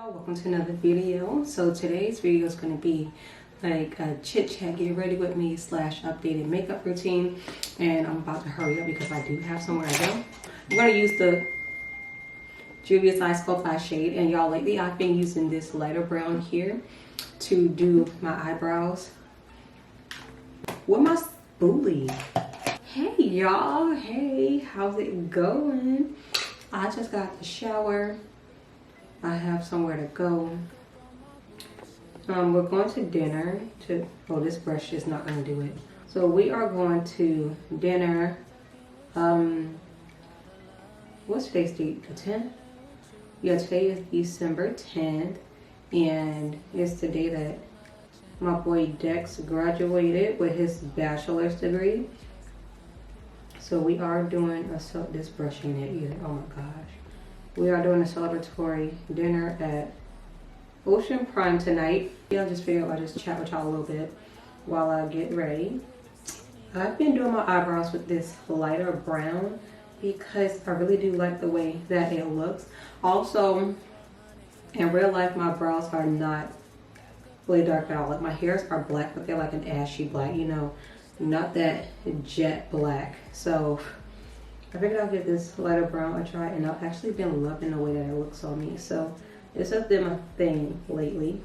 y'all, welcome to another video. So today's video is going to be like a chit chat, get ready with me / updated makeup routine, and I'm about to hurry up because I do have somewhere to go. I'm going to use the Juvia Size Sculpt Eye Shade, and y'all, lately I've been using this lighter brown here to do my eyebrows with my spoolie. Hey y'all, hey, how's it going? I just got the shower. I have somewhere to go. We're going to dinner to, oh, this brush is not going to do it. So we are going to dinner, what's today's date, the 10th? Yeah, today is December 10th, and it's the day that my boy Dex graduated with his bachelor's degree. So we are doing this brush ain't it either, oh my gosh. We are doing a celebratory dinner at Ocean Prime tonight. Yeah, I just figured I'll just chat with y'all a little bit while I get ready. I've been doing my eyebrows with this lighter brown because I really do like the way that it looks. Also, in real life, my brows are not really dark at all. Like, my hairs are black, but they're like an ashy black, you know, not that jet black. So I figured I'll give this lighter brown a try, and I've actually been loving the way that it looks on me. So this has been my thing lately.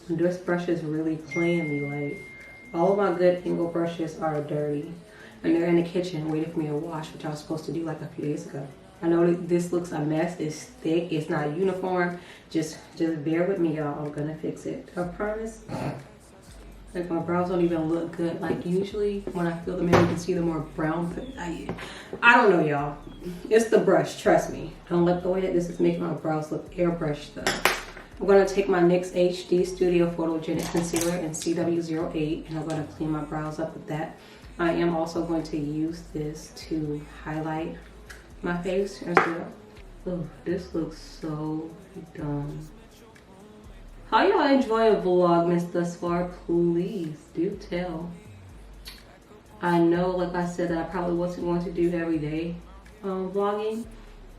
This brush is really playing me. Like, all of my good angle brushes are dirty, and they're in the kitchen waiting for me to wash, which I was supposed to do like a few days ago. I know that this looks a mess. It's thick. It's not uniform. Just bear with me, y'all. I'm gonna fix it. I promise. Like, my brows don't even look good. Like, usually when I feel them in, you can see the more brown. I don't know, y'all. It's the brush, trust me. I don't like the way that this is making my brows look airbrushed though. I'm gonna take my Nyx HD Studion Photogenic Concealer in CW08, and I'm gonna clean my brows up with that. I am also going to use this to highlight my face as well. Oh, this looks so dumb. How y'all enjoying Vlogmas thus far? Please do tell. I know, like I said, that I probably wasn't going to do every day vlogging.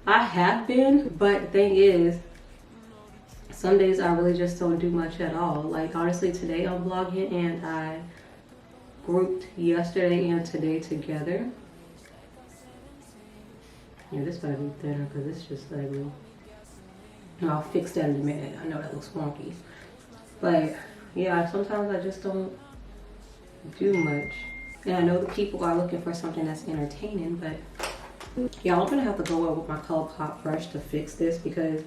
I have been, but the thing is, some days I really just don't do much at all. Like, honestly, today I'm vlogging, and I grouped yesterday and today together. Yeah, this better be thinner because it's just ugly. I'll fix that in a minute. I know that looks wonky. But yeah, sometimes I just don't do much. And I know the people are looking for something that's entertaining, but yeah, I'm gonna have to go up with my ColourPop brush to fix this because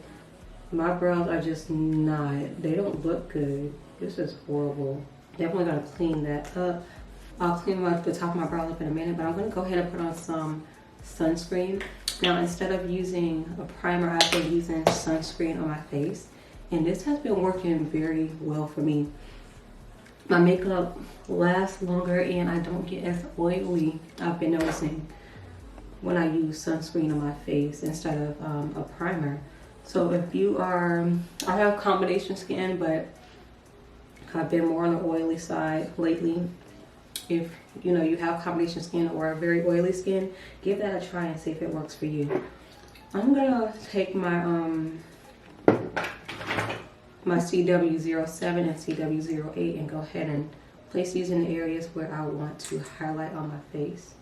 my brows are just not, they don't look good. This is horrible. Definitely gotta clean that up. I'll clean the top of my brows up in a minute, but I'm gonna go ahead and put on some sunscreen. Now, instead of using a primer, I've been using sunscreen on my face, and this has been working very well for me. My makeup lasts longer, and I don't get as oily, I've been noticing, when I use sunscreen on my face instead of a primer. So if you are, I have combination skin, but I've been more on the oily side lately. If you know you have combination skin or a very oily skin, give that a try and see if it works for you. I'm gonna take my my CW07 and CW08 and go ahead and place these in the areas where I want to highlight on my face.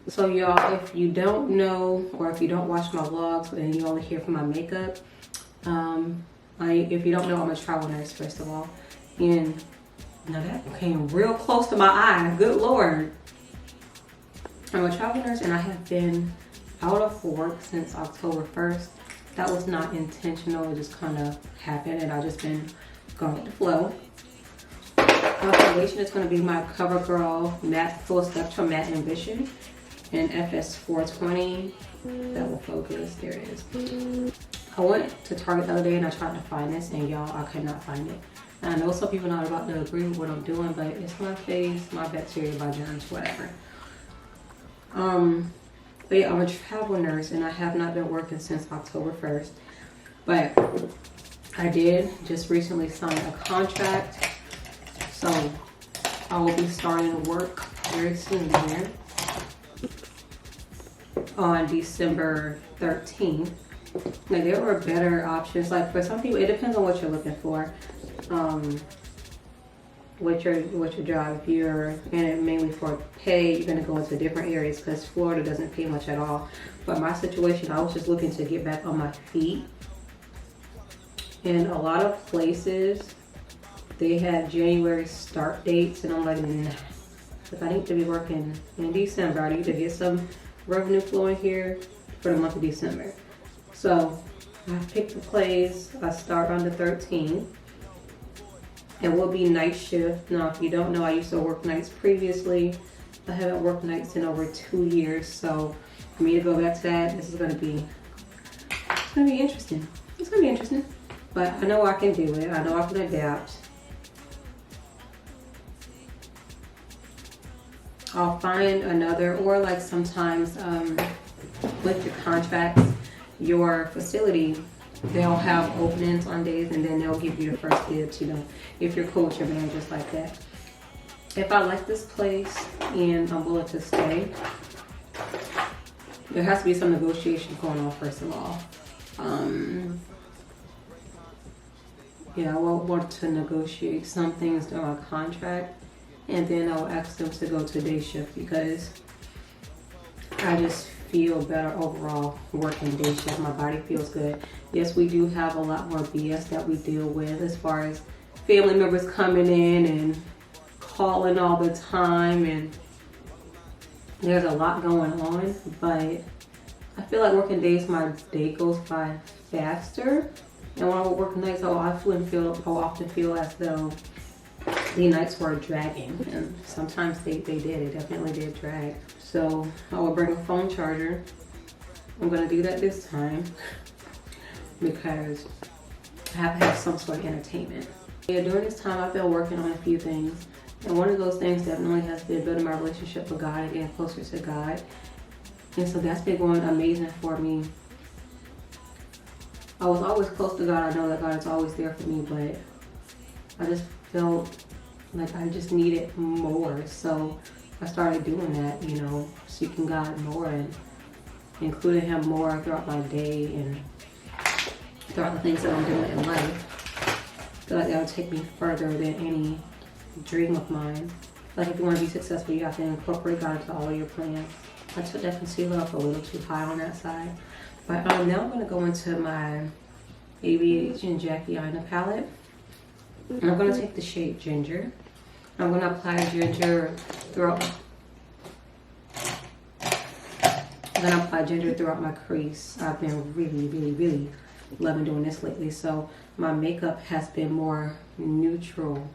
So y'all, if you don't know, or if you don't watch my vlogs and you only hear from my makeup, if you don't know, I'm a travel nurse, first of all, and now that came real close to my eye, good Lord. I'm a travel nurse, and I have been out of work since October 1st. That was not intentional, it just kind of happened, and I've just been going with the flow. My foundation is going to be my Covergirl Matte Full Spectrum Matte Ambition in FS420. That will focus, there it is. I went to Target the other day and I tried to find this, and y'all, I could not find it. I know some people are not about to agree with what I'm doing, but it's my face, my bacteria, my germs, whatever. But yeah, I'm a travel nurse, and I have not been working since October 1st. But I did just recently sign a contract, so I will be starting work very soon here. on December 13th. Like, there were better options. Like, for some people, it depends on what you're looking for. What your job. If you're in it mainly for pay, you're gonna go into different areas because Florida doesn't pay much at all. But my situation, I was just looking to get back on my feet. And a lot of places, they had January start dates, and I'm like, nah. If I need to be working in December, I need to get some revenue flowing here for the month of December. So I picked the place. I start on the 13th. It will be night shift. Now, if you don't know, I used to work nights previously. I haven't worked nights in over 2 years. So for me to go back to that, it's gonna be interesting. It's gonna be interesting. But I know I can do it. I know I can adapt. I'll find another, or like sometimes with your contracts, your facility, they'll have openings on days and then they'll give you the first dibs, you know, if you're cool with your managers like that. If I like this place and I'm willing to stay, there has to be some negotiation going on first of all. Yeah, I will want to negotiate some things during my contract, and then I'll ask them to go to day shift because I just feel better overall working day shift. My body feels good. Yes, we do have a lot more BS that we deal with as far as family members coming in and calling all the time, and there's a lot going on, but I feel like working days, my day goes by faster. And when I work nights, I often feel as though the nights were dragging, and sometimes they did. It definitely did drag. So I will bring a phone charger. I'm gonna do that this time because I have to have some sort of entertainment. Yeah, during this time, I've been working on a few things, and one of those things definitely has been building my relationship with God and getting closer to God. And so that's been going amazing for me. I was always close to God. I know that God is always there for me, but I just felt like I just needed more. So I started doing that, you know, seeking God more and including Him more throughout my day and throughout the things that I'm doing in life. I feel like that would take me further than any dream of mine. Like, if you want to be successful, you have to incorporate God into all of your plans. I took that concealer up a little too high on that side. But now I'm going to go into my ABH and Jackie Aina palette. And I'm going to take the shade Ginger. I'm going to apply ginger throughout. I'm going to apply ginger throughout my crease. I've been really loving doing this lately. So my makeup has been more neutral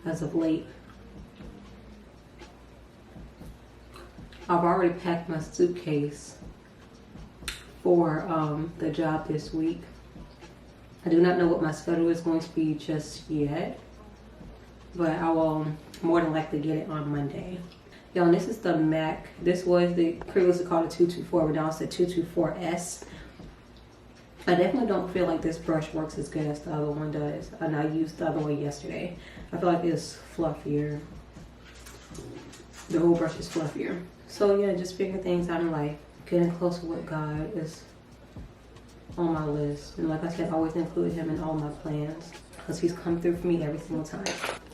as of late. I've already packed my suitcase for the job this week. I do not know what my schedule is going to be just yet, but I will more than likely get it on Monday. Yo, and this is the MAC. This was the previously called a 224, but now it's the 224S. I definitely don't feel like this brush works as good as the other one does, and I used the other one yesterday. I feel like it's fluffier. The whole brush is fluffier. So yeah, just figuring things out in life. Getting closer with God is on my list. And like I said, I always include Him in all my plans because He's come through for me every single time.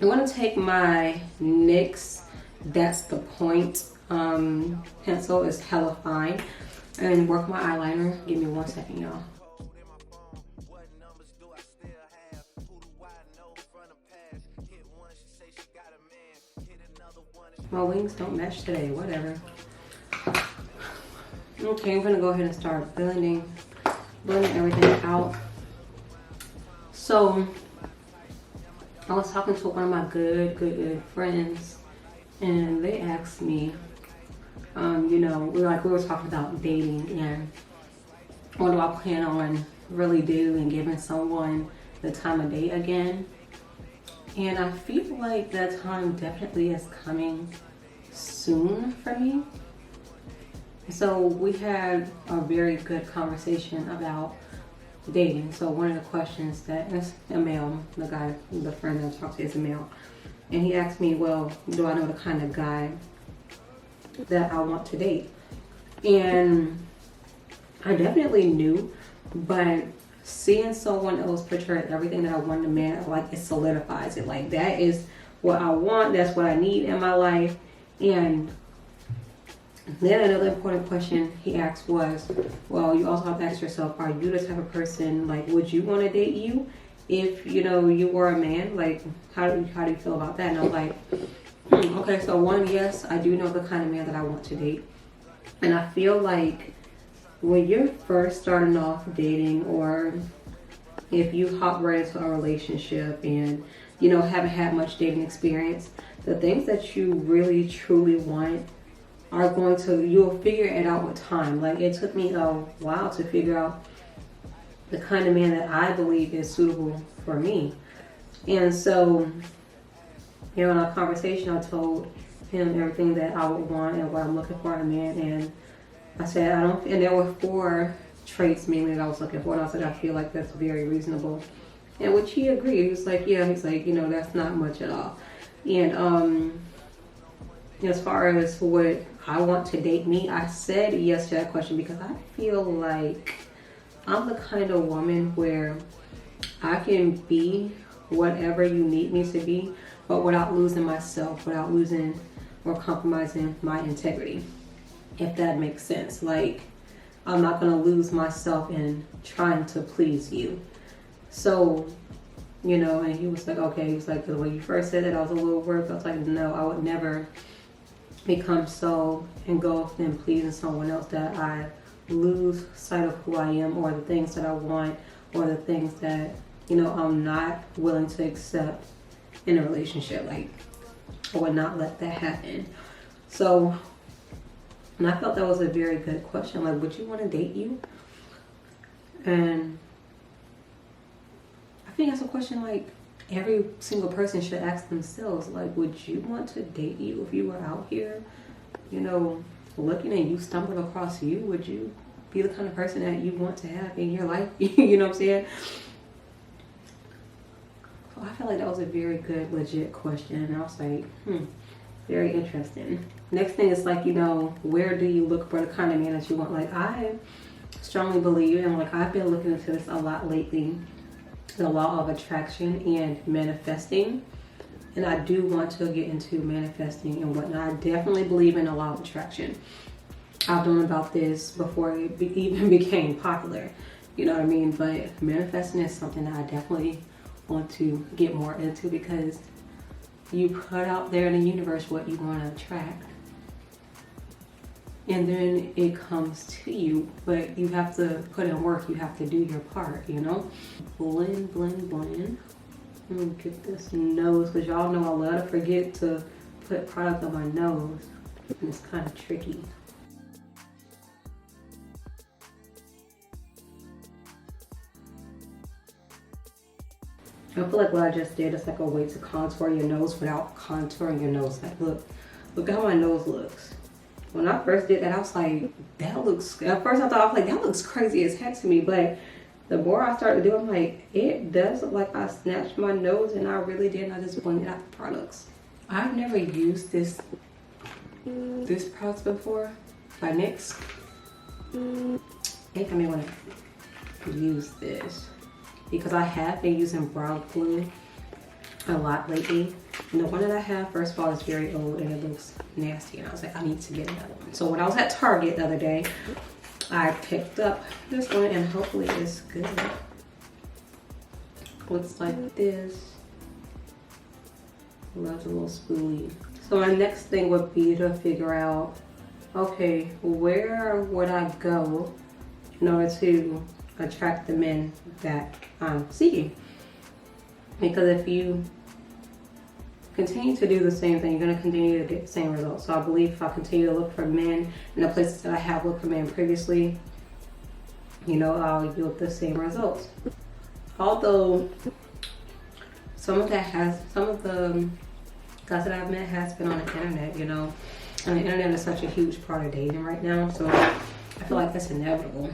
I'm going to take my NYX That's the Point pencil. It's hella fine. And work my eyeliner. Give me 1 second, y'all. My wings don't match today, whatever. Okay, I'm gonna go ahead and start blending everything out. So I was talking to one of my good friends, and they asked me, you know, we were talking about dating and what do I plan on really do and giving someone the time of day again. And I feel like that time definitely is coming soon for me. So we had a very good conversation about dating. So one of the questions that is a male, the friend that I talked to is a male. And he asked me, well, do I know the kind of guy that I want to date? And I definitely knew, but seeing someone else portray everything that I want in a man, like, it solidifies it. Like, that is what I want, that's what I need in my life. And then another important question he asked was, well, you also have to ask yourself, are you the type of person, like, would you want to date you if, you know, you were a man? Like, how do you feel about that? And I'm like, okay, so one, yes, I do know the kind of man that I want to date. And I feel like when you're first starting off dating, or if you hop right into a relationship and, you know, haven't had much dating experience, the things that you really truly want are going to, you'll figure it out with time. Like, it took me a while to figure out the kind of man that I believe is suitable for me. And so, you know, in our conversation, I told him everything that I would want and what I'm looking for in a man. And I said, and there were 4 traits mainly that I was looking for. And I said, I feel like that's very reasonable. And which he agreed. He was like, yeah, he's like, you know, that's not much at all. And as far as what I want to date me, I said yes to that question because I feel like I'm the kind of woman where I can be whatever you need me to be, but without losing myself, without losing or compromising my integrity, if that makes sense. Like, I'm not gonna lose myself in trying to please you. So, you know, and he was like, okay, he was like, the way you first said it, I was a little worried. I was like, no, I would never become so engulfed in pleasing someone else that I lose sight of who I am, or the things that I want, or the things that, you know, I'm not willing to accept in a relationship. Like, I would not let that happen. So, and I felt that was a very good question. Like, would you want to date you? And I think that's a question like every single person should ask themselves. Like, would you want to date you if you were out here, you know, looking and you stumbled across you? Would you be the kind of person that you want to have in your life? You know what I'm saying? So I feel like that was a very good, legit question. And I was like, very interesting. Next thing is like, you know, where do you look for the kind of man that you want? Like, I strongly believe, and like I've been looking into this a lot lately, the law of attraction and manifesting. And I do want to get into manifesting and whatnot. I definitely believe in the law of attraction. I've known about this before it even became popular, you know what I mean? But manifesting is something that I definitely want to get more into, because you put out there in the universe what you want to attract, and then it comes to you, but you have to put in work. You have to do your part, you know? Blend, blend, blend. Let me get this nose, because y'all know I love to forget to put product on my nose, and it's kind of tricky. I feel like what I just did is like a way to contour your nose without contouring your nose. Like, look how my nose looks. When I first did that, I was like, that looks, at first I thought, I was like, that looks crazy as heck to me. But the more I started to do it, I'm like, it does look like I snatched my nose, and I really did. I just blended out the products. I've never used this product before by NYX. I think I may want to use this, because I have been using brow glue a lot lately. And the one that I have, first of all, is very old and it looks nasty. And I was like, I need to get another one. So when I was at Target the other day, I picked up this one, and hopefully it's good. Looks like this. Loves a little spoolie. So my next thing would be to figure out, okay, where would I go in order to attract the men that I'm seeking? Because if you continue to do the same thing, you're going to continue to get the same results. So I believe if I continue to look for men in the places that I have looked for men previously, you know, I'll yield the same results. Although some of the guys that I've met has been on the internet, you know, and the internet is such a huge part of dating right now. So I feel like that's inevitable.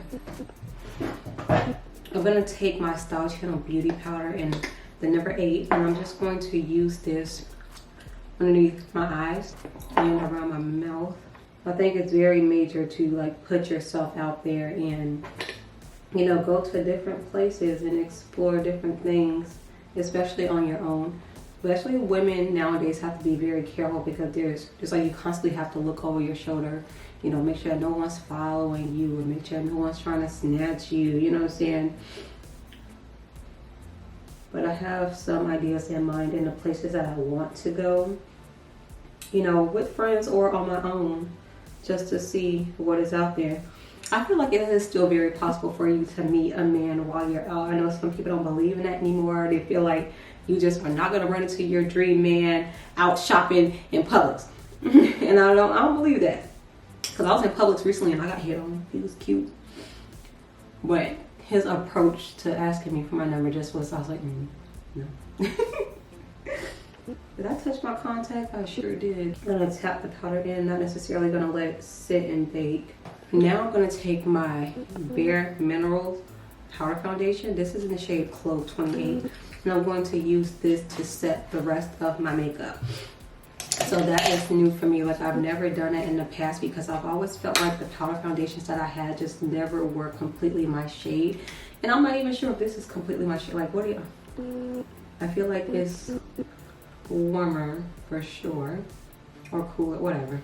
I'm going to take my Style Channel Beauty Powder in the number 8, and I'm just going to use this underneath my eyes and around my mouth I think it's very major to like put yourself out there and, you know, go to different places and explore different things, especially on your own. Especially women nowadays have to be very careful because it's like you constantly have to look over your shoulder, you know, make sure no one's following you or make sure no one's trying to snatch you, you know what I'm saying? But I have some ideas in mind in the places that I want to go, you know, with friends or on my own, just to see what is out there. I feel like it is still very possible for you to meet a man while you're out. I know some people don't believe in that anymore. They feel like you just are not going to run into your dream man out shopping in Publix. And I don't believe that. Because I was in Publix recently and I got hit on. He was cute. But his approach to asking me for my number just was, I was like, no. Did I touch my contact? I sure did. I'm going to tap the powder in, not necessarily going to let it sit and bake. Now I'm going to take my Bare Minerals powder foundation. This is in the shade Clove 28. And I'm going to use this to set the rest of my makeup. So that is new for me. Like, I've never done it in the past because I've always felt like the powder foundations that I had just never were completely my shade. And I'm not even sure if this is completely my shade. Like, what do you... I feel like it's warmer for sure. Or cooler, whatever.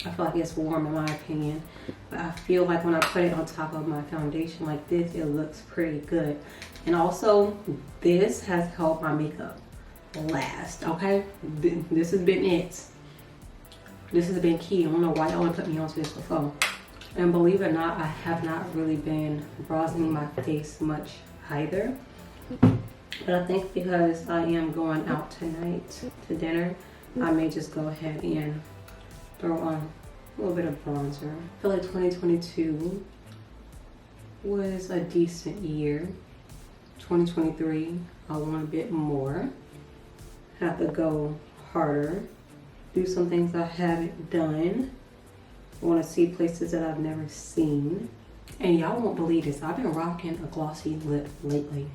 I feel like it's warm in my opinion. But I feel like when I put it on top of my foundation like this, it looks pretty good. And also, this has helped my makeup last, okay? This has been it. This has been key. I don't know why y'all put me onto this before. And believe it or not, I have not really been bronzing my face much either. But I think because I am going out tonight to dinner, I may just go ahead and throw on a little bit of bronzer. I feel like 2022 was a decent year. 2023, I want a bit more. Have to go harder. Do some things I haven't done. I want to see places that I've never seen. And y'all won't believe this. I've been rocking a glossy lip lately.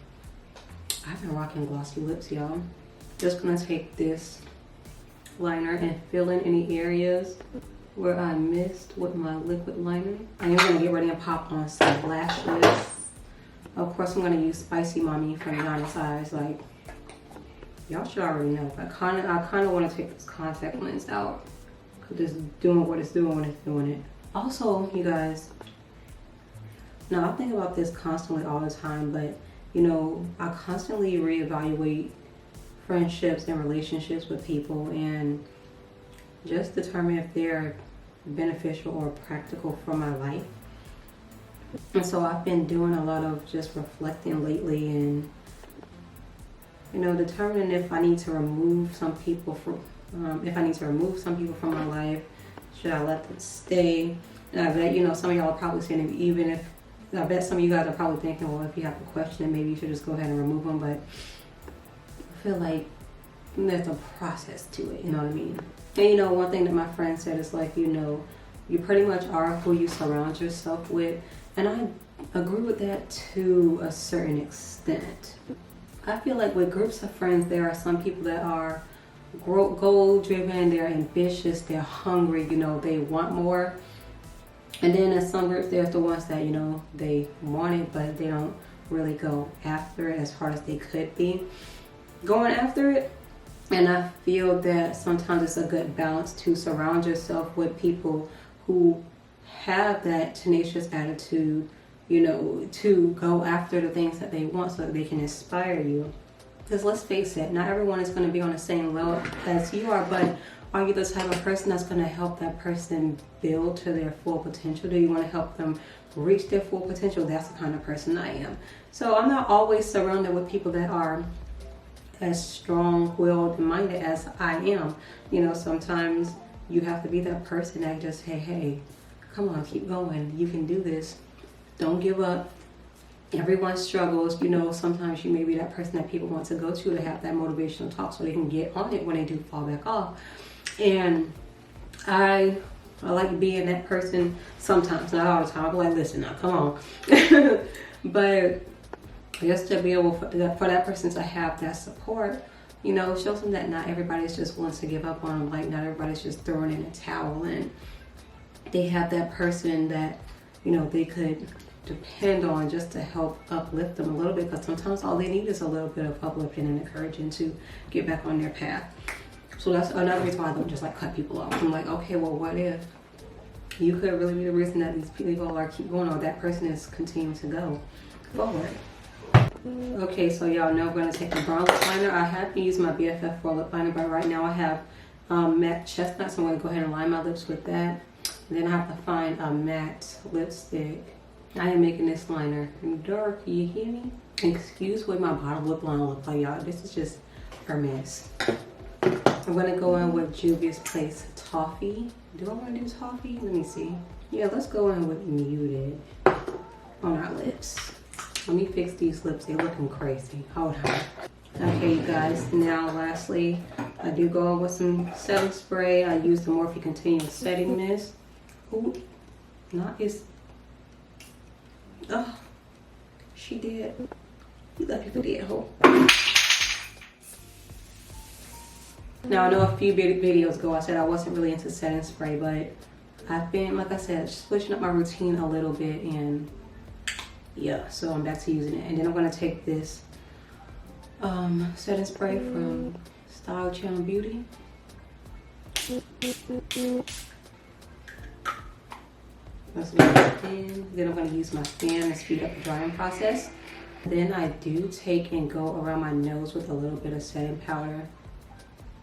I've been rocking glossy lips, y'all. Just gonna take this liner and fill in any areas where I missed with my liquid liner. I am gonna get ready and pop on some lashes. Of course, I'm gonna use Spicy Mami from Yana's Eyes. Like, y'all should already know. But I kind of want to take this contact lens out because it's doing what it's doing when it's doing it. Also, you guys, now I think about this constantly all the time, but you know, I constantly reevaluate friendships and relationships with people and just determine if they're beneficial or practical for my life. And so I've been doing a lot of just reflecting lately and, you know, determining if I need to remove some people from my life. Should I let them stay? And I bet, you know, some of y'all are probably saying, even if, I bet some of you guys are probably thinking, well, if you have a question, maybe you should just go ahead and remove them. But I feel like there's a process to it, you know what I mean? And you know, one thing that my friend said is like, you know, you pretty much are who you surround yourself with. And I agree with that to a certain extent. I feel like with groups of friends, there are some people that are goal driven, they're ambitious, they're hungry, you know, they want more. And then in some groups, there's the ones that, you know, they want it, but they don't really go after it as hard as they could be going after it. And I feel that sometimes it's a good balance to surround yourself with people who have that tenacious attitude, you know, to go after the things that they want so that they can inspire you. Because let's face it, not everyone is going to be on the same level as you are, but are you the type of person that's going to help that person build to their full potential? Do you want to help them reach their full potential? That's the kind of person I am. So I'm not always surrounded with people that are as strong-willed and minded as I am. You know, sometimes you have to be that person that just, hey, come on, keep going. You can do this. Don't give up. Everyone struggles. You know, sometimes you may be that person that people want to go to have that motivational talk so they can get on it when they do fall back off. And I like being that person sometimes, not all the time. I'm like, listen now, come on. But just to be able for that person to have that support, you know, shows them that not everybody's just wants to give up on them. Like, not everybody's just throwing in a towel. And they have that person that, you know, they could depend on just to help uplift them a little bit, because sometimes all they need is a little bit of uplifting and encouraging to get back on their path. So that's another reason why I don't just like cut people off. I'm like, okay, well, what if you could really be the reason that these people are keep going, or that person is continuing to go forward. Okay, so y'all know we're gonna take a brown lip liner. I have used my BFF for lip liner, but right now I have matte chestnut, so I'm gonna go ahead and line my lips with that. And then I have to find a matte lipstick. I am making this liner dark, you hear me? Excuse what my bottom lip liner looks like, y'all. This is just a mess. I'm gonna go in with Juvia's Place Toffee. Do I wanna do Toffee? Let me see. Yeah, let's go in with Muted on our lips. Let me fix these lips, they're looking crazy. Hold on. Okay, you guys, now lastly, I do go in with some setting spray. I use the Morphe Continuous Setting Mist. Ooh, not as, oh, she did. You lucky for dead, ho. Now, I know a few videos ago I said I wasn't really into setting spray, but I've been, like I said, switching up my routine a little bit, and yeah, so I'm back to using it. And then I'm gonna take this setting spray from Style Channel Beauty. Let's do that in. Then I'm gonna use my fan to speed up the drying process. Then I do take and go around my nose with a little bit of setting powder.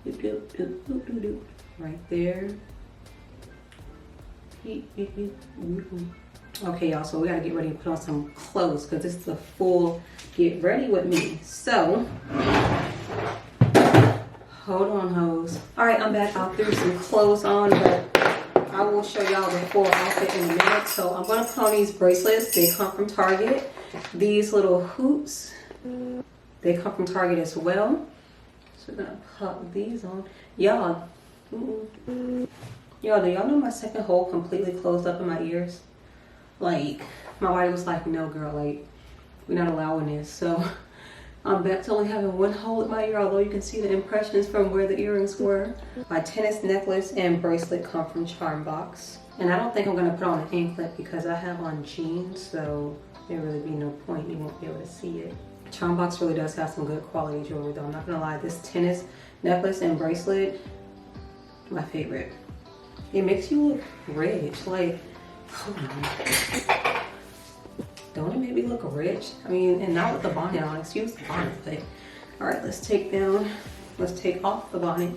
Doop, doop, doop, doop, doop, doop. Right there. Okay, y'all, so we gotta get ready to put on some clothes, because this is a full get ready with me. So, hold on, hoes. All right, I'm back. I threw some clothes on, but I will show y'all the full outfit in a minute. So I'm gonna put on these bracelets. They come from Target. These little hoops, they come from Target as well. So we're gonna pop these on. Y'all, y'all, do y'all know my second hole completely closed up in my ears? Like, my body was like, no girl, like, we're not allowing this. So I'm back to only having one hole in my ear, although you can see the impressions from where the earrings were. My tennis necklace and bracelet come from Charm Box. And I don't think I'm gonna put on an anklet because I have on jeans, so there really be no point. You won't be able to see it. Charm Box really does have some good quality jewelry though. I'm not gonna lie, this tennis necklace and bracelet, my favorite. It makes you look rich, like, hold on. Don't it make me look rich? I mean, and not with the bonnet on, excuse the bonnet, but all right, let's take off the bonnet.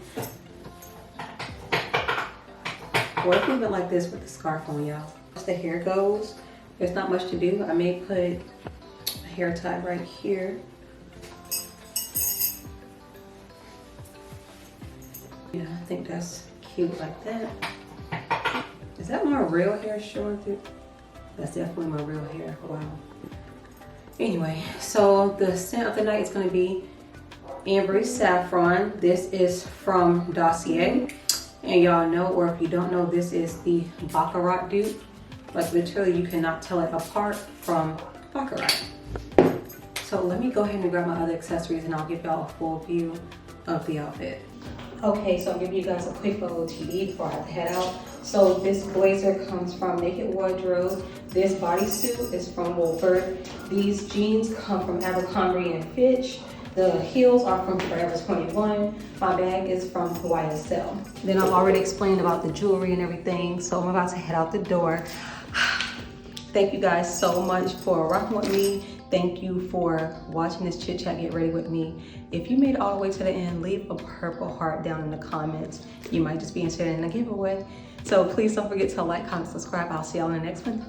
What if we went like this with the scarf on, y'all? As the hair goes, there's not much to do. I may put a hair tie right here. Yeah, I think that's cute like that. Is that my real hair showing through? That's definitely my real hair. Wow. Anyway, so the scent of the night is going to be Amber Saffron. This is from Dossier. And y'all know, or if you don't know, this is the Baccarat dupe. Like literally, you cannot tell it apart from Baccarat. So let me go ahead and grab my other accessories and I'll give y'all a full view of the outfit. Okay, so I'll give you guys a quick little OOTD before I head out. So this blazer comes from Naked Wardrobe. This bodysuit is from Wolford. These jeans come from Abercrombie and Fitch. The heels are from Forever 21. My bag is from YSL. Then I've already explained about the jewelry and everything, so I'm about to head out the door. Thank you guys so much for rocking with me. Thank you for watching this chit chat get ready with me. If you made it all the way to the end, leave a purple heart down in the comments. You might just be interested in a giveaway. So please don't forget to like, comment, subscribe. I'll see y'all in the next one.